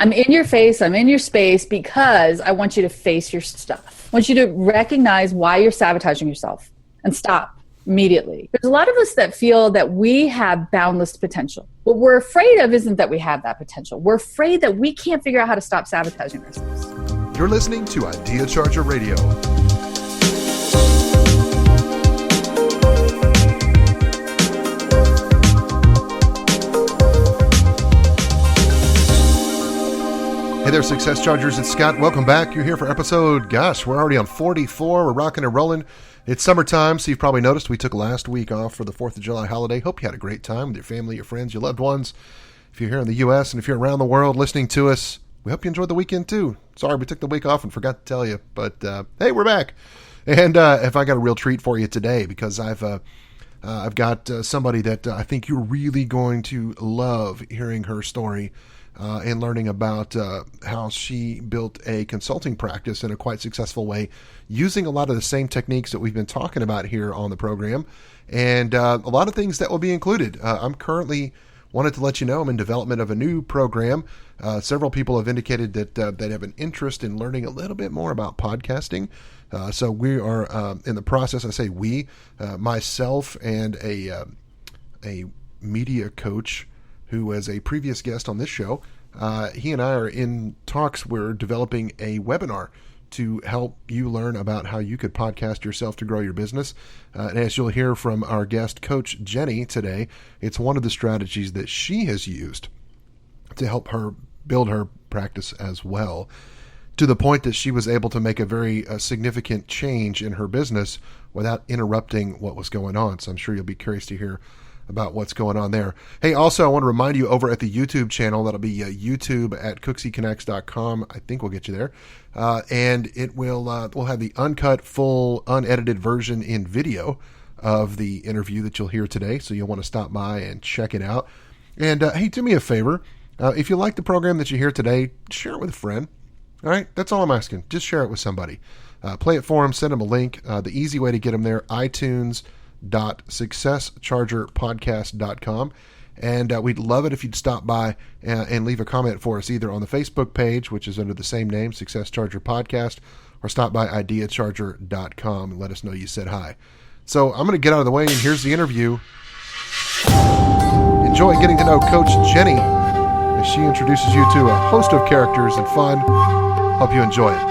I'm in your face, I'm in your space because I want you to face your stuff. I want you to recognize why you're sabotaging yourself and stop immediately. There's a lot of us that feel that we have boundless potential. What we're afraid of isn't that we have that potential. We're afraid that we can't figure out how to stop sabotaging ourselves. You're listening to Idea Charger Radio. Hey there, Success Chargers. It's Scott. Welcome back. You're here for episode, we're already on 44. We're rocking and rolling. It's summertime, so you've probably noticed we took last week off for the 4th of July holiday. Hope you had a great time with your family, your friends, your loved ones. If you're here in the U.S. and if you're around the world listening to us, we hope you enjoyed the weekend too. Sorry we took the week off and forgot to tell you, but hey, we're back. And if I got a real treat for you today, because I've got somebody that I think you're really going to love hearing her story. And learning about how she built a consulting practice in a quite successful way using a lot of the same techniques that we've been talking about here on the program, and a lot of things that will be included. I'm currently wanted to let you know I'm in development of a new program. Several people have indicated that they have an interest in learning a little bit more about podcasting. So we are in the process. I say we, myself and a media coach who was a previous guest on this show. He and I are in talks. We're developing a webinar to help you learn about how you could podcast yourself to grow your business. And as you'll hear from our guest, Coach Jennie, today, it's one of the strategies that she has used to help her build her practice as well, to the point that she was able to make a very significant change in her business without interrupting what was going on. So I'm sure you'll be curious to hear about what's going on there. Hey, also, I want to remind you over at the YouTube channel, that'll be YouTube at cooksieconnects.com. I think we'll get you there. And it will we'll have the uncut, full, unedited version in video of the interview that you'll hear today. So you'll want to stop by and check it out. And hey, do me a favor. If you like the program that you hear today, share it with a friend. All right? That's all I'm asking. Just share it with somebody. Play it for them. Send them a link. The easy way to get them there, iTunes.successchargerpodcast.com. And we'd love it if you'd stop by and leave a comment for us either on the Facebook page, which is under the same name, Success Charger Podcast, or stop by ideacharger.com and let us know you said hi. So I'm going to get out of the way, and here's the interview. Enjoy getting to know Coach Jennie as she introduces you to a host of characters and fun. Hope you enjoy it.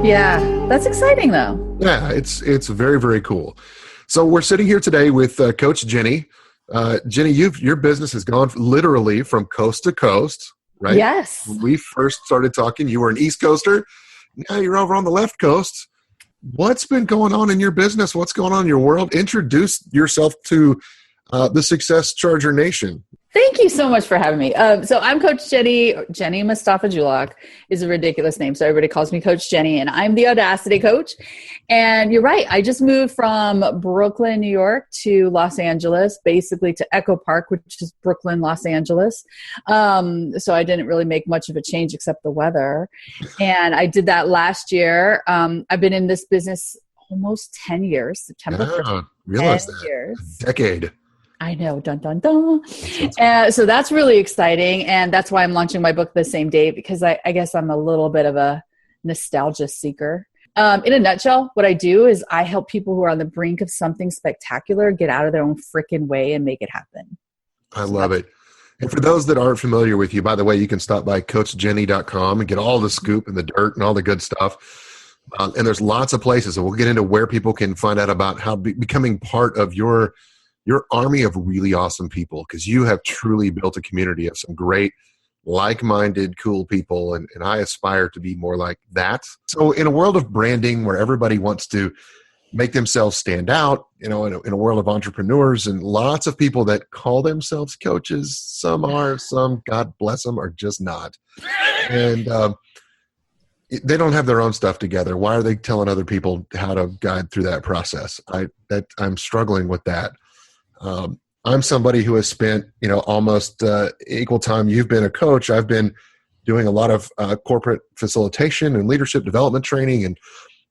Yeah, that's exciting though. Yeah, it's very, very cool. So we're sitting here today with Coach Jennie. Jennie, your business has gone literally from coast to coast, right? Yes. When we first started talking, you were an East Coaster. Now you're over on the left coast. What's been going on in your business? What's going on in your world? Introduce yourself to the Success Charger Nation. Thank you so much for having me. So I'm Coach Jennie. Jennie Mustafa Julak is a ridiculous name, so everybody calls me Coach Jennie, and I'm the Audacity coach. And you're right, I just moved from Brooklyn, New York to Los Angeles, basically to Echo Park, which is Brooklyn, Los Angeles. So I didn't really make much of a change except the weather. And I did that last year. I've been in this business almost 10 years, September 1st. Realize that. Years. A decade. I know, dun, dun, dun. So that's really exciting. And that's why I'm launching my book the same date, because I guess I'm a little bit of a nostalgia seeker. In a nutshell, what I do is I help people who are on the brink of something spectacular get out of their own freaking way and make it happen. I love it. And for those that aren't familiar with you, by the way, you can stop by CoachJennie.com and get all the scoop and the dirt and all the good stuff. And there's lots of places, and we'll get into where people can find out about how becoming part of your army of really awesome people, because you have truly built a community of some great, like-minded, cool people, and I aspire to be more like that. So in a world of branding where everybody wants to make themselves stand out, in a world of entrepreneurs and lots of people that call themselves coaches, some are, some, God bless them, are just not. And they don't have their own stuff together. Why are they telling other people how to guide through that process? I'm struggling with that. I'm somebody who has spent, almost equal time you've been a coach. I've been doing a lot of corporate facilitation and leadership development training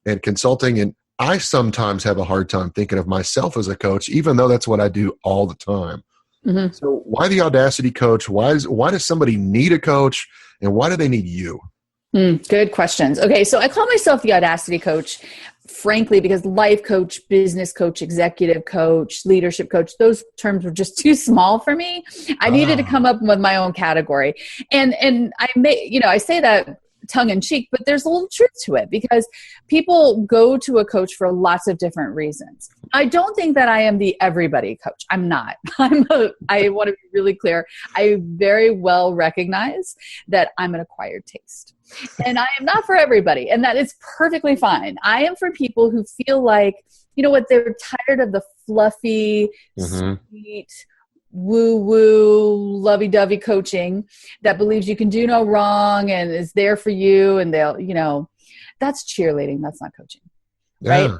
and consulting. And I sometimes have a hard time thinking of myself as a coach, even though that's what I do all the time. Mm-hmm. So why the Audacity coach? Why does somebody need a coach, and why do they need you? Good questions. Okay, so I call myself the Audacity coach, frankly, because life coach, business coach, executive coach, leadership coach, those terms were just too small for me. I needed to come up with my own category. And I say that tongue in cheek, but there's a little truth to it, because people go to a coach for lots of different reasons. I don't think that I am the everybody coach. I'm not. I want to be really clear. I very well recognize that I'm an acquired taste. And I am not for everybody, and that is perfectly fine. I am for people who feel like, they're tired of the fluffy, sweet, woo-woo, lovey-dovey coaching that believes you can do no wrong and is there for you, and they'll, that's cheerleading. That's not coaching, right?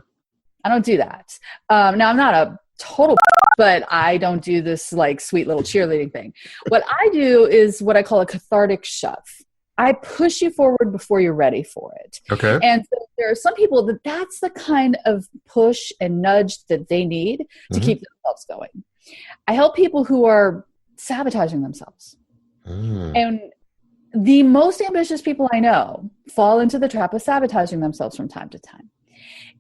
I don't do that. Now, I'm not a total, but I don't do this like sweet little cheerleading thing. What I do is what I call a cathartic shove. I push you forward before you're ready for it. Okay. And so there are some people that's the kind of push and nudge that they need to keep themselves going. I help people who are sabotaging themselves. And the most ambitious people I know fall into the trap of sabotaging themselves from time to time.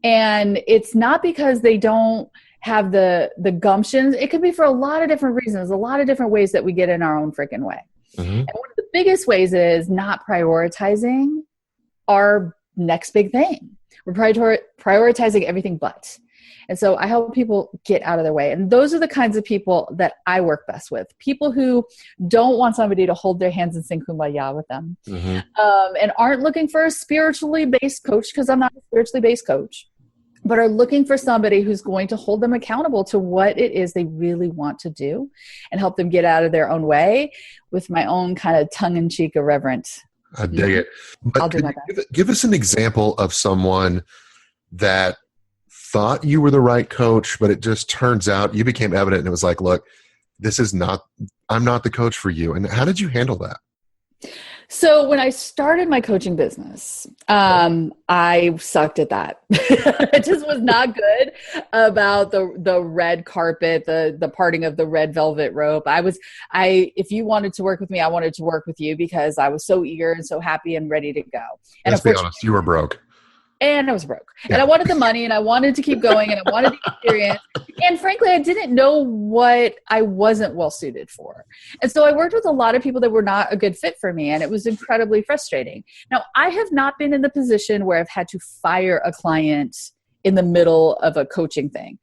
And it's not because they don't have the gumption. It could be for a lot of different reasons, a lot of different ways that we get in our own freaking way. And one of the biggest ways is not prioritizing our next big thing. We're prioritizing everything but. And so I help people get out of their way. And those are the kinds of people that I work best with. People who don't want somebody to hold their hands and sing Kumbaya with them. And aren't looking for a spiritually based coach, because I'm not a spiritually based coach, but are looking for somebody who's going to hold them accountable to what it is they really want to do and help them get out of their own way with my own kind of tongue-in-cheek irreverent. I dig it. But give us an example of someone that thought you were the right coach, but it just turns out you became evident and it was like, look, I'm not the coach for you. And how did you handle that? So when I started my coaching business, I sucked at that. It just was not good about the red carpet, the parting of the red velvet rope. If you wanted to work with me, I wanted to work with you because I was so eager and so happy and ready to go. And let's be honest, you were broke. And I was broke. Yeah. And I wanted the money, and I wanted to keep going, and I wanted the experience. And frankly, I didn't know what I wasn't well suited for. And so I worked with a lot of people that were not a good fit for me, and it was incredibly frustrating. Now, I have not been in the position where I've had to fire a client in the middle of a coaching thing,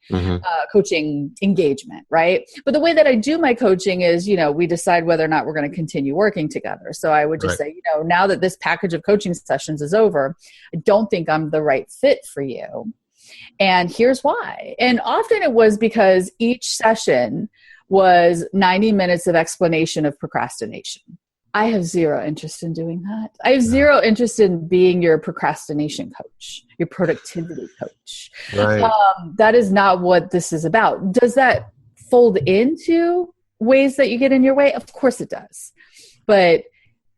coaching engagement, right? But the way that I do my coaching is, we decide whether or not we're going to continue working together. So I would just say, now that this package of coaching sessions is over, I don't think I'm the right fit for you. And here's why. And often it was because each session was 90 minutes of explanation of procrastination. I have zero interest in doing that. I have zero interest in being your procrastination coach, your productivity coach. Right. That is not what this is about. Does that fold into ways that you get in your way? Of course it does. But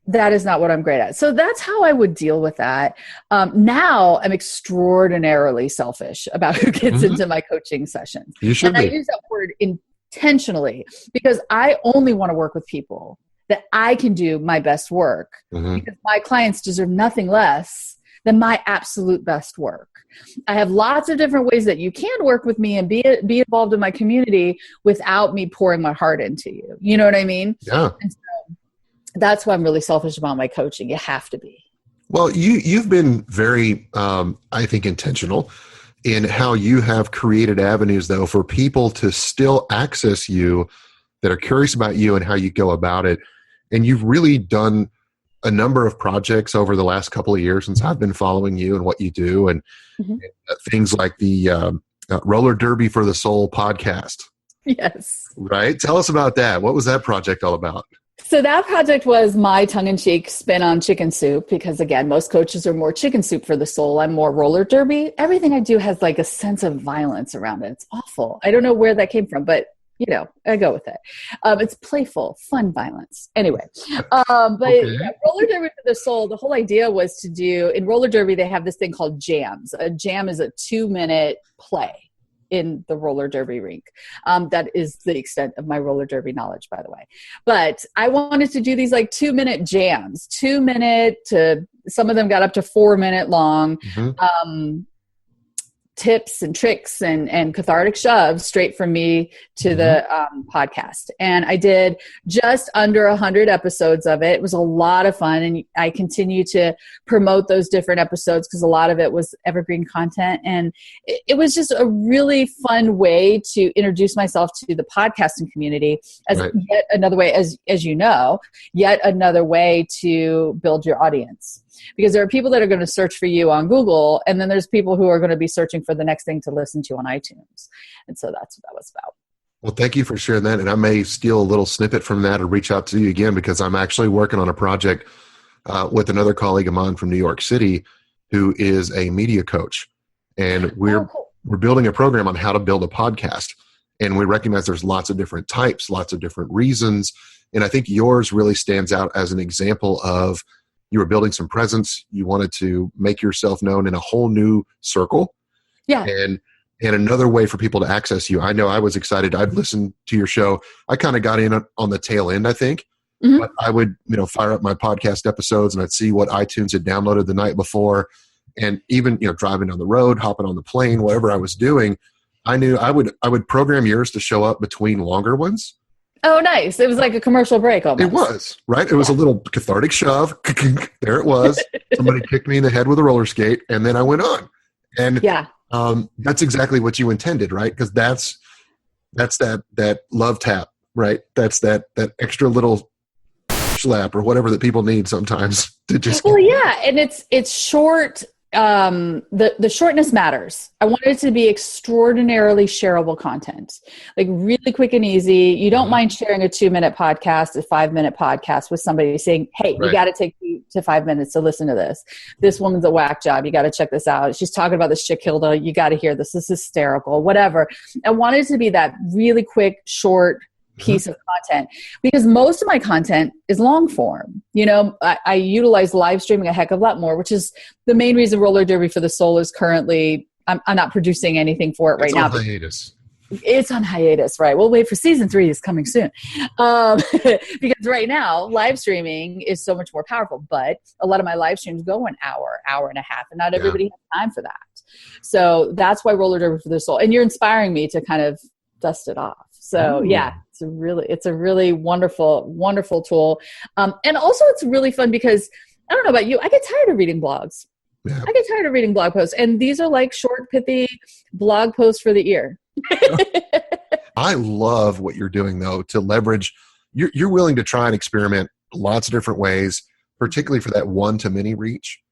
that is not what I'm great at. So that's how I would deal with that. Now I'm extraordinarily selfish about who gets into my coaching sessions. You should be. I use that word intentionally because I only want to work with people that I can do my best work, because my clients deserve nothing less than my absolute best work. I have lots of different ways that you can work with me and be involved in my community without me pouring my heart into you. You know what I mean? Yeah. And so that's why I'm really selfish about my coaching. You have to be. Well, you've been very, I think, intentional in how you have created avenues, though, for people to still access you that are curious about you and how you go about it. And you've really done a number of projects over the last couple of years since I've been following you and what you do, and things like the Roller Derby for the Soul podcast. Yes. Right? Tell us about that. What was that project all about? So that project was my tongue-in-cheek spin on chicken soup, because again, most coaches are more chicken soup for the soul. I'm more roller derby. Everything I do has like a sense of violence around it. It's awful. I don't know where that came from, but I go with it. It's playful, fun violence. Anyway, but Okay. roller derby for the soul, the whole idea was to do, in roller derby, they have this thing called jams. A jam is a 2-minute play in the roller derby rink. That is the extent of my roller derby knowledge, by the way. But I wanted to do these like 2-minute jams, 2-minute to, some of them got up to 4-minute long. Tips and tricks and cathartic shoves straight from me to the podcast. And I did just under 100 episodes of it. It was a lot of fun. And I continue to promote those different episodes because a lot of it was evergreen content. And it was just a really fun way to introduce myself to the podcasting community as yet another way, as you know, yet another way to build your audience. Because there are people that are going to search for you on Google, and then there's people who are going to be searching for the next thing to listen to on iTunes. And so that's what that was about. Well, thank you for sharing that. And I may steal a little snippet from that or reach out to you again, because I'm actually working on a project with another colleague of mine from New York City who is a media coach. And we're building a program on how to build a podcast. And we recognize there's lots of different types, lots of different reasons. And I think yours really stands out as an example of, you were building some presence. You wanted to make yourself known in a whole new circle. Yeah. And another way for people to access you. I know I was excited. I'd listened to your show. I kind of got in on the tail end, I think. But I would, fire up my podcast episodes and I'd see what iTunes had downloaded the night before. And even, driving down the road, hopping on the plane, whatever I was doing, I knew I would program yours to show up between longer ones. Oh, nice. It was like a commercial break almost. It was, right? It was a little cathartic shove. There it was. Somebody kicked me in the head with a roller skate, and then I went on. And that's exactly what you intended, right? Because that's that love tap, right? That's that extra little slap or whatever that people need sometimes to just. Well, yeah, and it's short. The shortness matters. I want it to be extraordinarily shareable content, like really quick and easy. You don't mind sharing a 2-minute podcast, a 5-minute podcast with somebody saying, hey, you got to take 2 to 5 minutes to listen to this. This woman's a whack job. You got to check this out. She's talking about this chick Hilda. You got to hear this. This is hysterical, whatever. I want it to be that really quick, short piece of content, because most of my content is long form. I utilize live streaming a heck of a lot more, which is the main reason Roller Derby for the Soul is currently, I'm not producing anything for it right now. It's on hiatus, right? We'll wait for season 3 is coming soon. Because right now live streaming is so much more powerful, but a lot of my live streams go an hour and a half, and not everybody has time for that. So that's why Roller Derby for the Soul, and you're inspiring me to kind of dust it off. So it's a really wonderful tool. And also it's really fun because I don't know about you, I get tired of reading blogs. Yeah. I get tired of reading blog posts, and these are like short, pithy blog posts for the ear. I love what you're doing though, to leverage, you're willing to try and experiment lots of different ways, particularly for that one-to-many reach.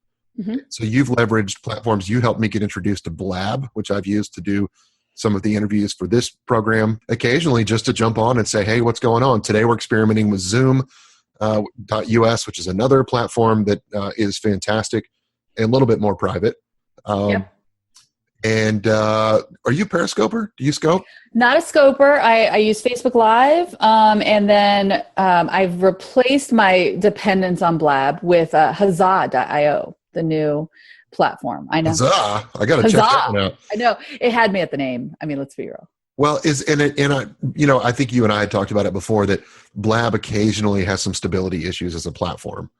So you've leveraged platforms. You helped me get introduced to Blab, which I've used to do some of the interviews for this program, occasionally just to jump on and say, hey, what's going on? Today we're experimenting with Zoom.us, which is another platform that is fantastic and a little bit more private. And are you a Periscoper? Do you scope? Not a scoper. I use Facebook Live. And then I've replaced my dependence on Blab with Huzzah.io, the new platform. I know. Huzzah! I got to check that one out. I know. It had me at the name. I mean, let's be real. Well, I think you and I had talked about it before, that Blab occasionally has some stability issues as a platform.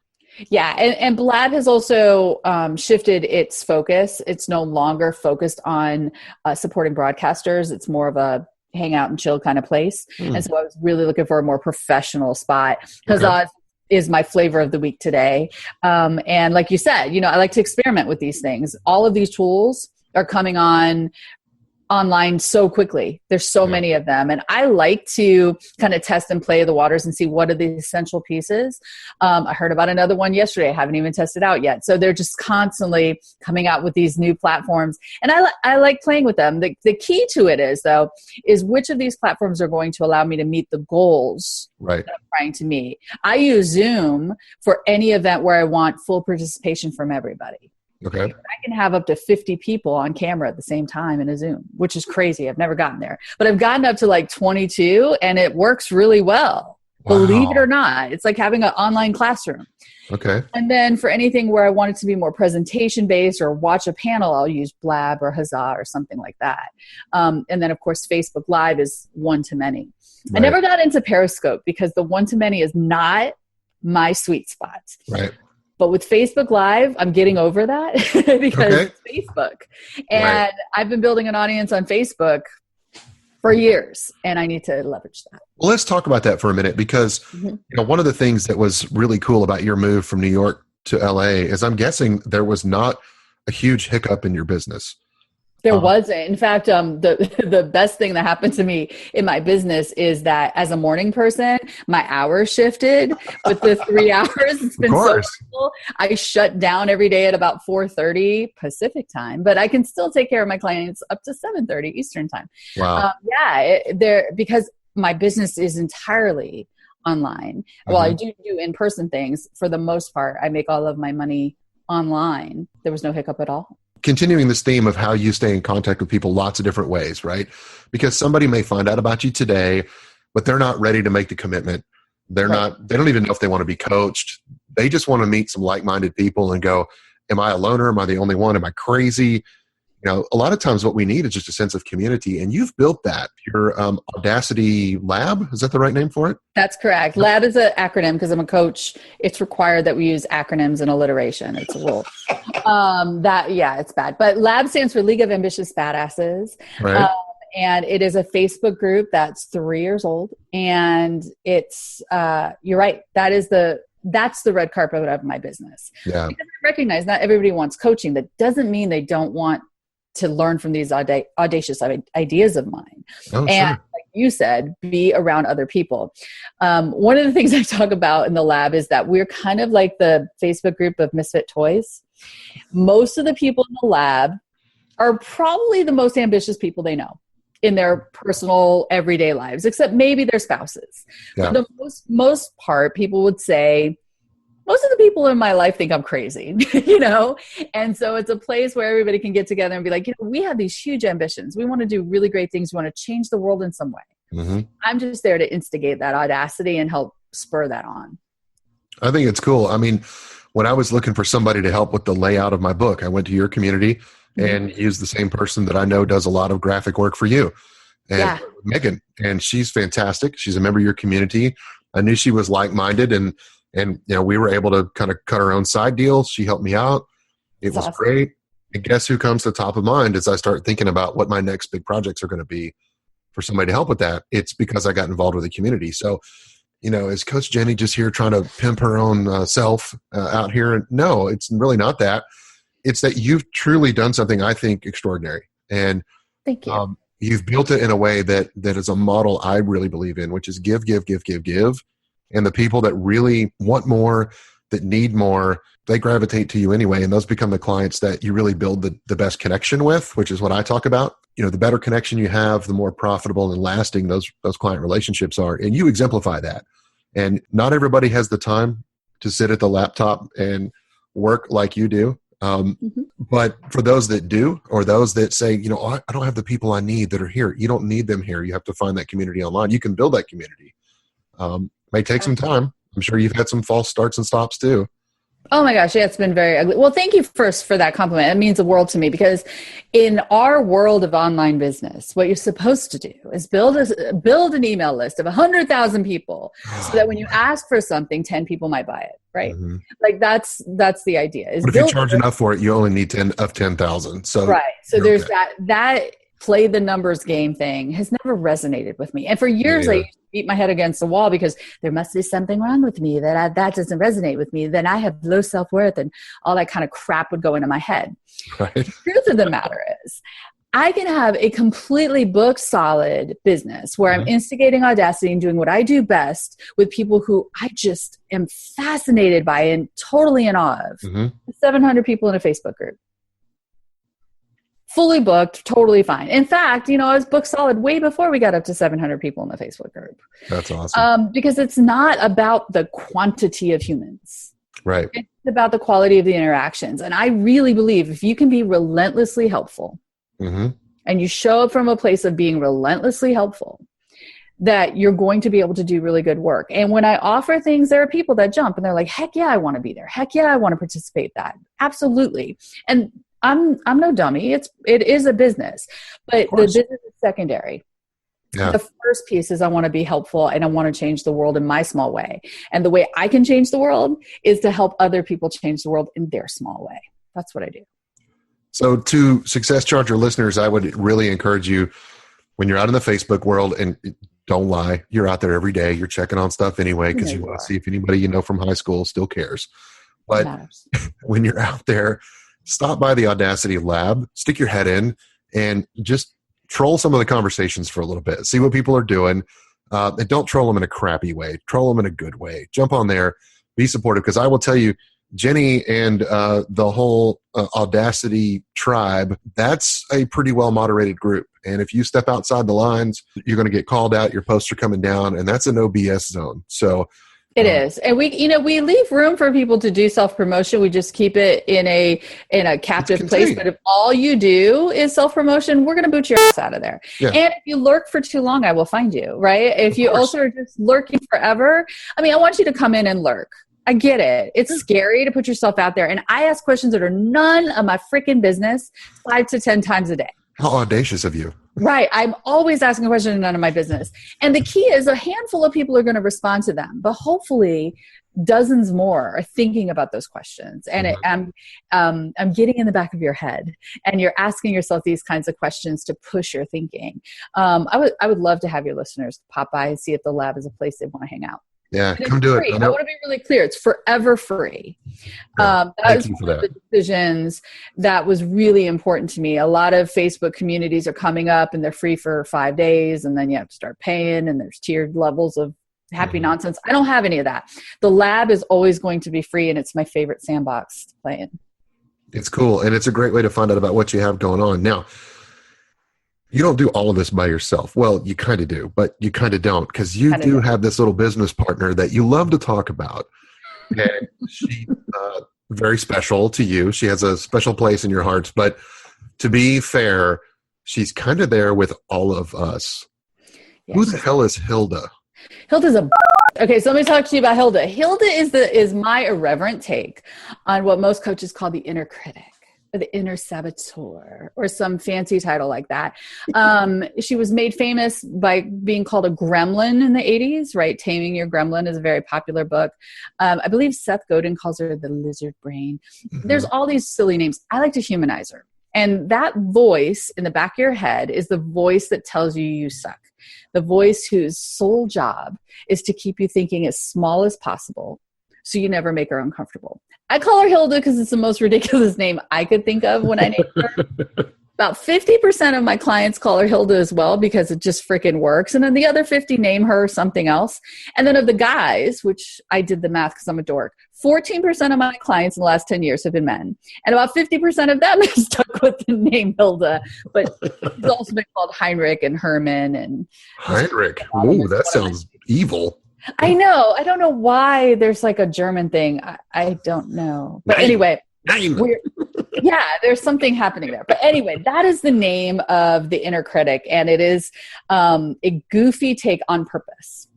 Yeah, and Blab has also shifted its focus. It's no longer focused on supporting broadcasters. It's more of a hang out and chill kind of place. And so I was really looking for a more professional spot. Huzzah is my flavor of the week today. And like you said, I like to experiment with these things. All of these tools are coming online so quickly. There's so many of them. And I like to kind of test and play the waters and see what are the essential pieces. I heard about another one yesterday. I haven't even tested out yet. So they're just constantly coming out with these new platforms. And I like playing with them. The key to it is which of these platforms are going to allow me to meet the goals that I'm trying to meet. I use Zoom for any event where I want full participation from everybody. Okay. I can have up to 50 people on camera at the same time in a Zoom, which is crazy. I've never gotten there, but I've gotten up to like 22 and it works really well. Wow. Believe it or not, it's like having an online classroom. Okay. And then for anything where I want it to be more presentation based or watch a panel, I'll use Blab or Huzzah or something like that. And then of course, Facebook Live is one-to-many. Right. I never got into Periscope because the one-to-many is not my sweet spot. Right. But with Facebook Live, I'm getting over that because it's Facebook. And I've been building an audience on Facebook for years, and I need to leverage that. Well, let's talk about that for a minute because one of the things that was really cool about your move from New York to LA is I'm guessing there was not a huge hiccup in your business. There wasn't. In fact, the best thing that happened to me in my business is that as a morning person, my hours shifted with the 3 hours. It's been so wonderful. I shut down every day at about 4:30 Pacific time, but I can still take care of my clients up to 7:30 Eastern time. Wow. Because my business is entirely online. Well, I do in-person things. For the most part, I make all of my money online. There was no hiccup at all. Continuing this theme of how you stay in contact with people lots of different ways, right? Because somebody may find out about you today, but they're not ready to make the commitment. They don't even know if they want to be coached. They just want to meet some like-minded people and go, am I a loner? Am I the only one? Am I crazy? A lot of times what we need is just a sense of community, and you've built that. Your Audacity Lab, is that the right name for it? That's correct. Lab is an acronym because I'm a coach. It's required that we use acronyms and alliteration. It's a rule. It's bad. But Lab stands for League of Ambitious Badasses. Right. And it is a Facebook group that's 3 years old. And it's, you're right. That's the red carpet of my business. Yeah. Because I recognize not everybody wants coaching. That doesn't mean they don't want to learn from these audacious ideas of mine. Oh, and sure. like you said, be around other people. One of the things I talk about in the lab is that we're kind of like the Facebook group of misfit toys. Most of the people in the lab are probably the most ambitious people they know in their personal everyday lives, except maybe their spouses. Yeah. For the most part, people would say, most of the people in my life think I'm crazy, And so it's a place where everybody can get together and be like, we have these huge ambitions. We want to do really great things. We want to change the world in some way. Mm-hmm. I'm just there to instigate that audacity and help spur that on. I think it's cool. I mean, when I was looking for somebody to help with the layout of my book, I went to your community and used the same person that I know does a lot of graphic work for you. And Megan, and she's fantastic. She's a member of your community. I knew she was like-minded and we were able to kind of cut our own side deals. She helped me out. It was awesome. Great. And guess who comes to the top of mind as I start thinking about what my next big projects are going to be for somebody to help with that? It's because I got involved with the community. So, is Coach Jennie just here trying to pimp her own self out here? No, it's really not that. It's that you've truly done something I think extraordinary. And thank you. You've built it in a way that is a model I really believe in, which is give. And the people that really want more, that need more, they gravitate to you anyway. And those become the clients that you really build the best connection with, which is what I talk about. The better connection you have, the more profitable and lasting those client relationships are. And you exemplify that. And not everybody has the time to sit at the laptop and work like you do. But for those that do, or those that say, I don't have the people I need that are here. You don't need them here. You have to find that community online. You can build that community. May take some time. I'm sure you've had some false starts and stops too. Oh my gosh. Yeah, it's been very ugly. Well, thank you first for that compliment. It means the world to me because in our world of online business, what you're supposed to do is build an email list of 100,000 people so that when you ask for something, 10 people might buy it. Right. Mm-hmm. Like that's the idea. But if you charge enough for it, you only need 10,000. So right. So there's that play the numbers game thing has never resonated with me. And for years, I used to beat my head against the wall because there must be something wrong with me that doesn't resonate with me. Then I have low self-worth and all that kind of crap would go into my head. Right. The truth of the matter is I can have a completely booked solid business where I'm instigating audacity and doing what I do best with people who I just am fascinated by and totally in awe of. 700 people in a Facebook group. Fully booked, totally fine. In fact, I was booked solid way before we got up to 700 people in the Facebook group. That's awesome. Because it's not about the quantity of humans. Right. It's about the quality of the interactions. And I really believe if you can be relentlessly helpful and you show up from a place of being relentlessly helpful, that you're going to be able to do really good work. And when I offer things, there are people that jump and they're like, heck yeah, I want to be there. Heck yeah, I want to participate in that. Absolutely. And I'm no dummy. It is a business, but the business is secondary. Yeah. The first piece is I want to be helpful and I want to change the world in my small way. And the way I can change the world is to help other people change the world in their small way. That's what I do. So to Success Charger listeners, I would really encourage you when you're out in the Facebook world, and don't lie, you're out there every day. You're checking on stuff anyway because you want to see if anybody you know from high school still cares. But when you're out there, stop by the Audacity lab, stick your head in, and just troll some of the conversations for a little bit. See what people are doing. And don't troll them in a crappy way. Troll them in a good way. Jump on there. Be supportive. Because I will tell you, Jennie and the whole Audacity tribe, that's a pretty well-moderated group. And if you step outside the lines, you're going to get called out. Your posts are coming down. And that's a no BS zone. So it is. And we leave room for people to do self-promotion. We just keep it in a captive place. But if all you do is self-promotion, we're going to boot your ass out of there. Yeah. And if you lurk for too long, I will find you, right? If you also are just lurking forever, I want you to come in and lurk. I get it. It's scary to put yourself out there. And I ask questions that are none of my freaking business 5 to 10 times a day. How audacious of you. Right. I'm always asking a question, none of my business. And the key is a handful of people are going to respond to them, but hopefully dozens more are thinking about those questions. And I'm getting in the back of your head and you're asking yourself these kinds of questions to push your thinking. I would love to have your listeners pop by and see if the lab is a place they want to hang out. Yeah, come do it. I want to be really clear. It's forever free. That was one of the decisions that was really important to me. A lot of Facebook communities are coming up and they're free for 5 days and then you have to start paying and there's tiered levels of happy nonsense. I don't have any of that. The lab is always going to be free and it's my favorite sandbox to play in. It's cool. And it's a great way to find out about what you have going on. Now, you don't do all of this by yourself. Well, you kind of do, but you kind of don't because you do have this little business partner that you love to talk about. And she's very special to you. She has a special place in your hearts. But to be fair, she's kind of there with all of us. Yes. Who the hell is Hilda? Hilda's okay, so let me talk to you about Hilda. Hilda is my irreverent take on what most coaches call the inner critic. Or the inner saboteur or some fancy title like that. She was made famous by being called a gremlin in the 80s, right? Taming Your Gremlin is a very popular book. I believe Seth Godin calls her the lizard brain. There's all these silly names. I like to humanize her. And that voice in the back of your head is the voice that tells you you suck. The voice whose sole job is to keep you thinking as small as possible so you never make her uncomfortable. I call her Hilda because it's the most ridiculous name I could think of when I named her. About 50% of my clients call her Hilda as well because it just freaking works. And then the other 50 name her something else. And then of the guys, which I did the math because I'm a dork, 14% of my clients in the last 10 years have been men. And about 50% of them have stuck with the name Hilda. But it's also been called Heinrich and Herman. And Heinrich. Ooh, that sounds evil. I know. I don't know why there's like a German thing. I don't know. But anyway, there's something happening there. But anyway, that is the name of the inner critic. And it is a goofy take on purpose.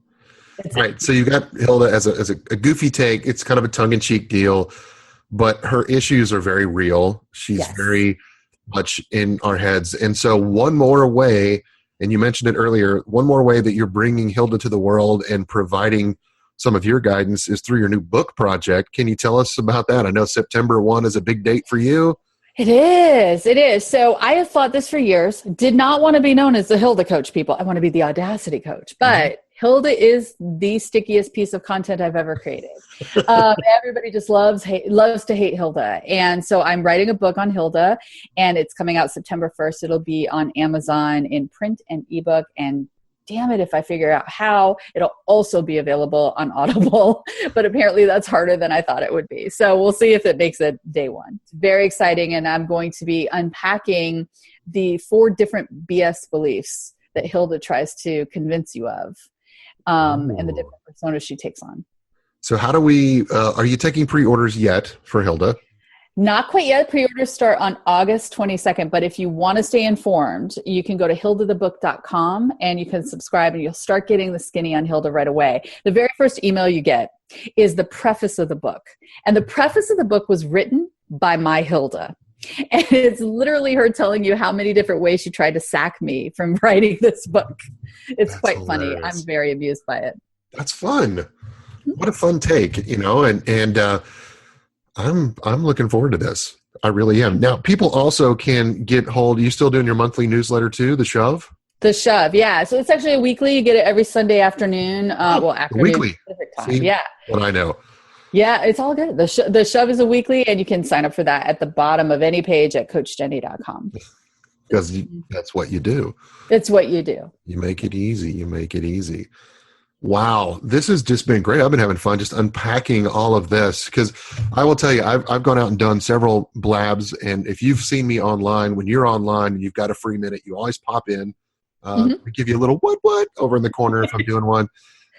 Right. So you got Hilda as a goofy take. It's kind of a tongue-in-cheek deal, but her issues are very real. She's very much in our heads. And so one more way, and you mentioned it earlier, one more way that you're bringing Hilda to the world and providing some of your guidance is through your new book project. Can you tell us about that? I know September 1 is a big date for you. It is. It is. So I have thought this for years. Did not want to be known as the Hilda coach, people. I want to be the Audacity coach. But Hilda is the stickiest piece of content I've ever created. Everybody just loves to hate Hilda. And so I'm writing a book on Hilda, and it's coming out September 1st. It'll be on Amazon in print and ebook, and damn it if I figure out how, it'll also be available on Audible. But apparently that's harder than I thought it would be. So we'll see if it makes it day one. It's very exciting, and I'm going to be unpacking the 4 different BS beliefs that Hilda tries to convince you of. And the different personas she takes on. So how do we, are you taking pre-orders yet for Hilda? Not quite yet. Pre-orders start on August 22nd, but if you want to stay informed, you can go to hildathebook.com and you can subscribe and you'll start getting the skinny on Hilda right away. The very first email you get is the preface of the book. And the preface of the book was written by my Hilda. And it's literally her telling you how many different ways she tried to sack me from writing this book. It's That's quite hilarious. Funny. I'm very amused by it. That's fun. What a fun take, and I'm looking forward to this. I really am. Now, people also can get hold. Are you still doing your monthly newsletter too, The Shove? The Shove, yeah. So it's actually a weekly. You get it every Sunday afternoon. Afternoon. Weekly. Time. See, yeah. What I know. Yeah, it's all good. The Shove is a weekly, and you can sign up for that at the bottom of any page at CoachJennie.com. Because that's what you do. It's what you do. You make it easy. Wow, this has just been great. I've been having fun just unpacking all of this because I will tell you, I've gone out and done several blabs, and if you've seen me online, when you're online and you've got a free minute, you always pop in. We give you a little what over in the corner if I'm doing one.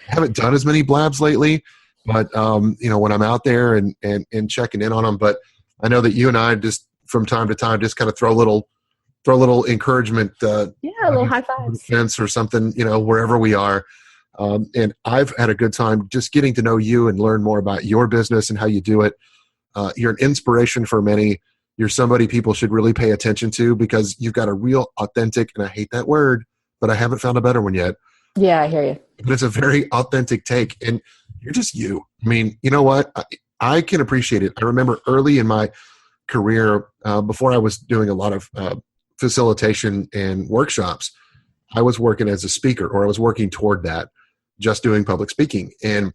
I haven't done as many blabs lately, but when I'm out there and checking in on them, but I know that you and I just from time to time just kind of throw a little encouragement, a little high fives, fence or something, wherever we are. And I've had a good time just getting to know you and learn more about your business and how you do it. You're an inspiration for many. You're somebody people should really pay attention to because you've got a real authentic, and I hate that word, but I haven't found a better one yet. Yeah, I hear you. But it's a very authentic take, and you're just you. I mean, you know what? I can appreciate it. I remember early in my career, before I was doing a lot of facilitation and workshops, I was working as a speaker, or I was working toward that, just doing public speaking. And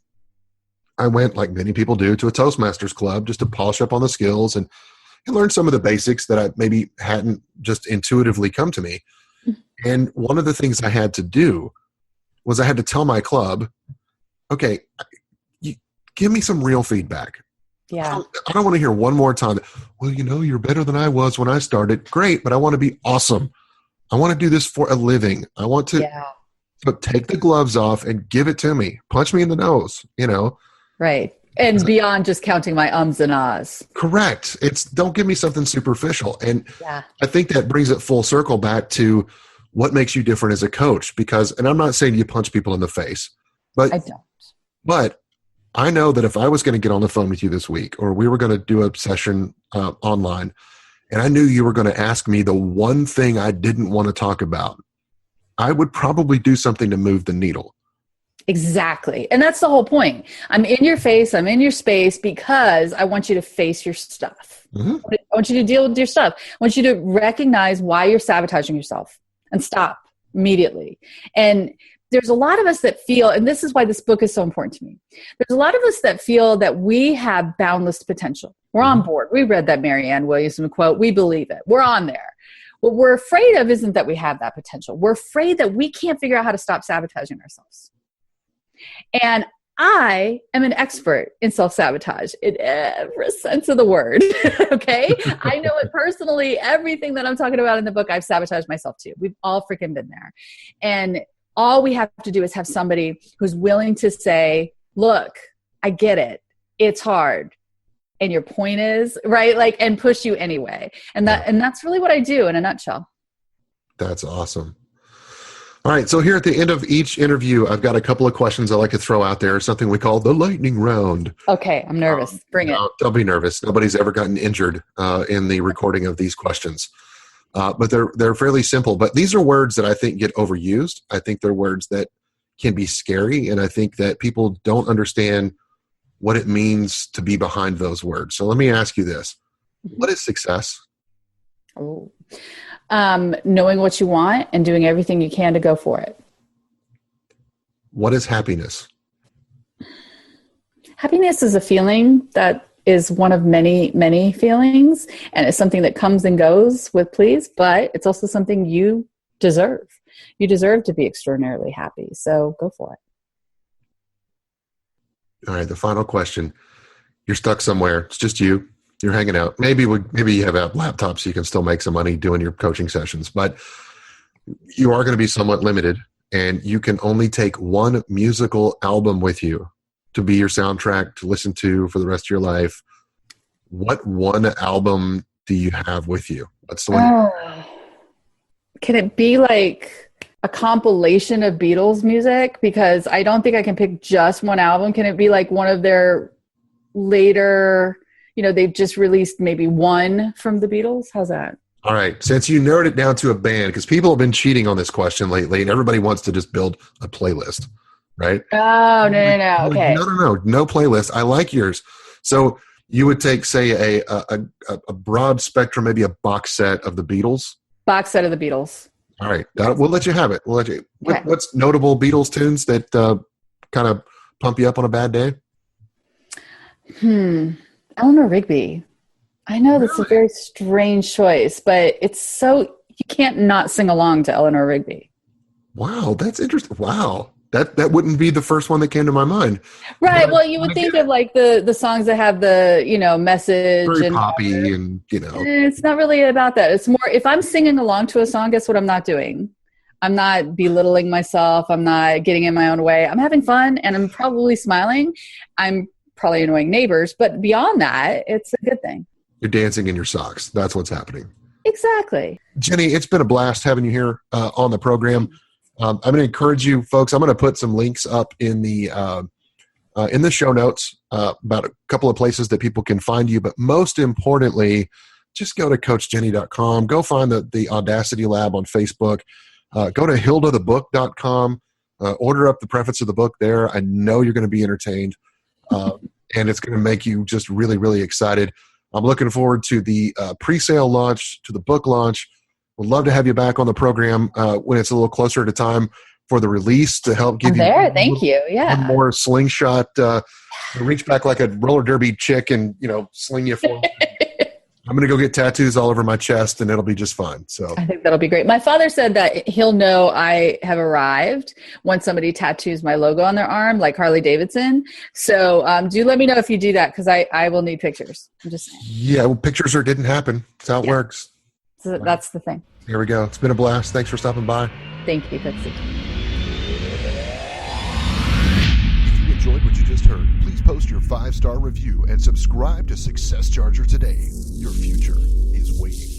I went, like many people do, to a Toastmasters club just to polish up on the skills and learn some of the basics that I maybe hadn't just intuitively come to me. And one of the things I had to do was I had to tell my club, okay, give me some real feedback. Yeah. I don't want to hear one more time, well, you're better than I was when I started. Great, but I want to be awesome. I want to do this for a living. I want to so take the gloves off and give it to me. Punch me in the nose, Right. And beyond just counting my ums and ahs. Correct. Don't give me something superficial. And I think that brings it full circle back to what makes you different as a coach. And I'm not saying you punch people in the face, but I don't. But I know that if I was going to get on the phone with you this week, or we were going to do a session online, and I knew you were going to ask me the one thing I didn't want to talk about, I would probably do something to move the needle. Exactly. And that's the whole point. I'm in your face. I'm in your space because I want you to face your stuff. Mm-hmm. I want you to deal with your stuff. I want you to recognize why you're sabotaging yourself and stop immediately. And there's a lot of us that feel, and this is why this book is so important to me. There's a lot of us that feel that we have boundless potential. We're on board. We read that Marianne Williamson quote. We believe it. We're on there. What we're afraid of isn't that we have that potential. We're afraid that we can't figure out how to stop sabotaging ourselves. And I am an expert in self-sabotage in every sense of the word. Okay? I know it personally. Everything that I'm talking about in the book, I've sabotaged myself too. We've all freaking been there. And all we have to do is have somebody who's willing to say, look, I get it. It's hard. And your point is, right? And push you anyway. And that's really what I do in a nutshell. That's awesome. All right. So here at the end of each interview, I've got a couple of questions I like to throw out there, something we call the lightning round. Okay. I'm nervous. Bring it. Don't be nervous. Nobody's ever gotten injured in the recording of these questions. But they're fairly simple. But these are words that I think get overused. I think they're words that can be scary. And I think that people don't understand what it means to be behind those words. So let me ask you this. What is success? Oh. Knowing what you want and doing everything you can to go for it. What is happiness? Happiness is a feeling that is one of many, many feelings. And it's something that comes and goes with please, but it's also something you deserve. You deserve to be extraordinarily happy. So go for it. All right, the final question. You're stuck somewhere. It's just you. You're hanging out. Maybe you have a laptop so you can still make some money doing your coaching sessions, but you are going to be somewhat limited, and you can only take one musical album with you to be your soundtrack to listen to for the rest of your life, what one album do you have with you? What's the one? Can it be like a compilation of Beatles music? Because I don't think I can pick just one album. Can it be like one of their later, they've just released maybe one from the Beatles? How's that? All right. Since you narrowed it down to a band, because people have been cheating on this question lately, and everybody wants to just build a playlist, right? Oh, no. Okay. No playlist. I like yours. So you would take, say, a broad spectrum, maybe a box set of the Beatles. Box set of the Beatles. All right. We'll let you have it. We'll let you. Okay. What's notable Beatles tunes that kind of pump you up on a bad day? Eleanor Rigby. I know that's a very strange choice, but it's so, you can't not sing along to Eleanor Rigby. Wow, that's interesting. Wow. That wouldn't be the first one that came to my mind. Right. Well, you would think of like the songs that have the, message very and poppy and, It's not really about that. It's more, if I'm singing along to a song, guess what I'm not doing? I'm not belittling myself. I'm not getting in my own way. I'm having fun and I'm probably smiling. I'm probably annoying neighbors, but beyond that, it's a good thing. You're dancing in your socks. That's what's happening. Exactly. Jenny, it's been a blast having you here on the program. I'm going to encourage you folks. I'm going to put some links up in the show notes about a couple of places that people can find you. But most importantly, just go to CoachJennie.com. Go find the Audacity Lab on Facebook. Go to HildaTheBook.com. Order up the preface of the book there. I know you're going to be entertained. And it's going to make you just really, really excited. I'm looking forward to the pre-sale launch, to the book launch. Would love to have you back on the program when it's a little closer to time for the release to help give you Thank you. Yeah. one more slingshot. Reach back like a roller derby chick and sling you forward. I'm going to go get tattoos all over my chest, and it'll be just fine. So I think that'll be great. My father said that he'll know I have arrived when somebody tattoos my logo on their arm, like Harley Davidson. So do let me know if you do that, because I will need pictures. I'm just saying. Yeah, well, pictures didn't happen. That's how it works. So that's the thing. Here we go. It's been a blast. Thanks for stopping by. Thank you, Pixie. If you enjoyed what you just heard, please post your 5-star review and subscribe to Success Charger today. Your future is waiting.